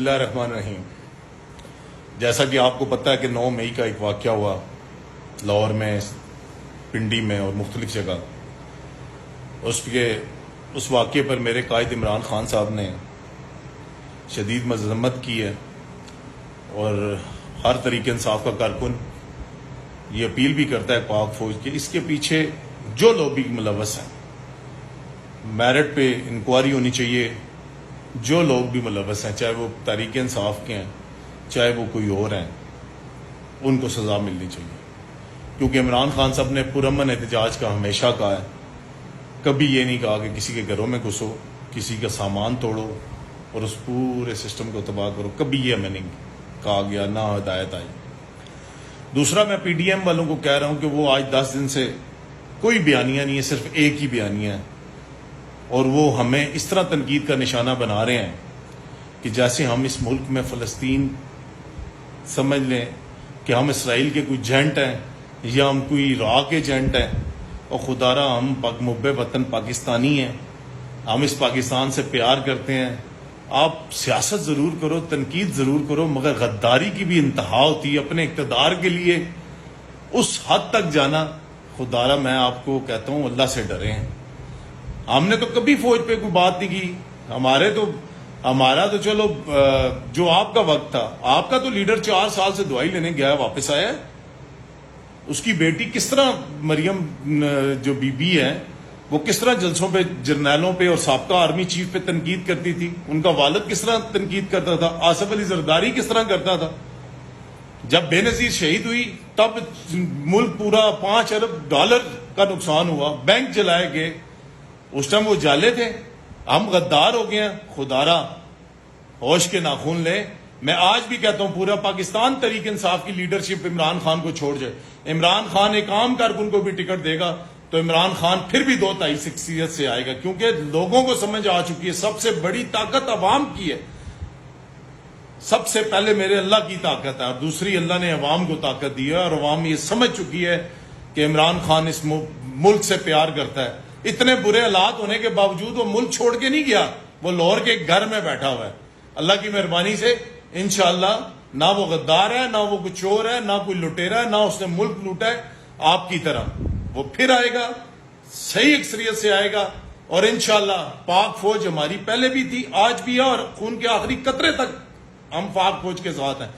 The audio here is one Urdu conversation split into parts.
اللہ الرحمن الرحیم۔ جیسا کہ آپ کو پتہ ہے کہ 9 مئی کا ایک واقعہ ہوا لاہور میں، پنڈی میں اور مختلف جگہ۔ اس واقعے پر میرے قائد عمران خان صاحب نے شدید مذمت کی ہے اور ہر طریقے انصاف کا کارکن یہ اپیل بھی کرتا ہے پاک فوج کے اس کے پیچھے جو لوگ بھی ملوث ہیں میرٹ پہ انکوائری ہونی چاہیے۔ جو لوگ بھی ملوث ہیں، چاہے وہ تحریک انصاف کے ہیں چاہے وہ کوئی اور ہیں، ان کو سزا ملنی چاہیے، کیونکہ عمران خان صاحب نے پرامن احتجاج کا ہمیشہ کہا ہے۔ کبھی یہ نہیں کہا کہ کسی کے گھروں میں گھسو، کسی کا سامان توڑو اور اس پورے سسٹم کو تباہ کرو، کبھی یہ ہمیں نہیں کہا گیا، نہ ہدایت آئی۔ دوسرا، میں پی ڈی ایم والوں کو کہہ رہا ہوں کہ وہ آج 10 دن سے کوئی بیانیہ نہیں ہے، صرف ایک ہی بیانیہ ہے، اور وہ ہمیں اس طرح تنقید کا نشانہ بنا رہے ہیں کہ جیسے ہم اس ملک میں فلسطین سمجھ لیں کہ ہم اسرائیل کے کوئی ایجنٹ ہیں یا ہم کوئی عراق کے ایجنٹ ہیں، اور خدا را ہم محب وطن پاکستانی ہیں، ہم اس پاکستان سے پیار کرتے ہیں۔ آپ سیاست ضرور کرو، تنقید ضرور کرو، مگر غداری کی بھی انتہا ہوتی ہے۔ اپنے اقتدار کے لیے اس حد تک جانا، خدا را میں آپ کو کہتا ہوں اللہ سے ڈرے ہیں۔ ہم نے تو کبھی فوج پہ کوئی بات نہیں کی، ہمارا تو چلو جو آپ کا وقت تھا، آپ کا تو لیڈر 4 سال سے دعائی لینے گیا ہے، واپس آیا ہے۔ اس کی بیٹی کس طرح، مریم جو بی بی ہے، وہ کس طرح جلسوں پہ جرنیلوں پہ اور سابقہ آرمی چیف پہ تنقید کرتی تھی، ان کا والد کس طرح تنقید کرتا تھا، آصف علی زرداری کس طرح کرتا تھا۔ جب بے نظیر شہید ہوئی تب ملک پورا $5 ارب کا نقصان ہوا، بینک جلائے گئے، اس ٹائم وہ جالے تھے۔ ہم غدار ہو گئے ہیں، خدا را ہوش کے ناخن لیں۔ میں آج بھی کہتا ہوں پورا پاکستان تحریک انصاف کی لیڈرشپ عمران خان کو چھوڑ جائے۔ عمران خان ایک عام کارکن کو بھی ٹکٹ دے گا تو عمران خان پھر بھی 2-2.5 شخصیت سے آئے گا، کیونکہ لوگوں کو سمجھ آ چکی ہے سب سے بڑی طاقت عوام کی ہے۔ سب سے پہلے میرے اللہ کی طاقت ہے، اور دوسری اللہ نے عوام کو طاقت دی ہے، اور عوام یہ سمجھ چکی ہے کہ عمران خان اس ملک سے پیار کرتا ہے۔ اتنے برے حالات ہونے کے باوجود وہ ملک چھوڑ کے نہیں گیا، وہ لاہور کے گھر میں بیٹھا ہوا ہے۔ اللہ کی مہربانی سے انشاءاللہ نہ وہ غدار ہے، نہ وہ کوئی چور ہے، نہ کوئی لٹیرا ہے، نہ اس نے ملک لوٹا ہے آپ کی طرح۔ وہ پھر آئے گا، صحیح اکثریت سے آئے گا، اور انشاءاللہ پاک فوج ہماری پہلے بھی تھی، آج بھی ہے، اور خون کے آخری قطرے تک ہم پاک فوج کے ساتھ ہیں۔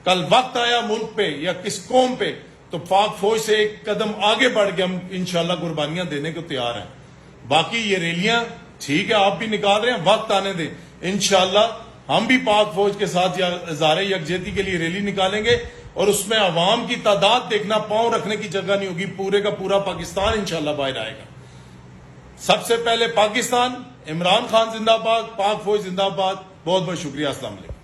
کل وقت آیا ملک پہ یا کس قوم پہ تو پاک فوج سے ایک قدم آگے بڑھ کے ہم انشاءاللہ قربانیاں دینے کو تیار ہیں۔ باقی یہ ریلیاں ٹھیک ہے آپ بھی نکال رہے ہیں، وقت آنے دیں، انشاءاللہ ہم بھی پاک فوج کے ساتھ اظہار یکجہتی کے لیے ریلی نکالیں گے، اور اس میں عوام کی تعداد دیکھنا، پاؤں رکھنے کی جگہ نہیں ہوگی، پورے کا پورا پاکستان انشاءاللہ باہر آئے گا۔ سب سے پہلے پاکستان، عمران خان زندہ باد، پاک فوج زندہ باد۔ بہت بہت شکریہ، السلام علیکم۔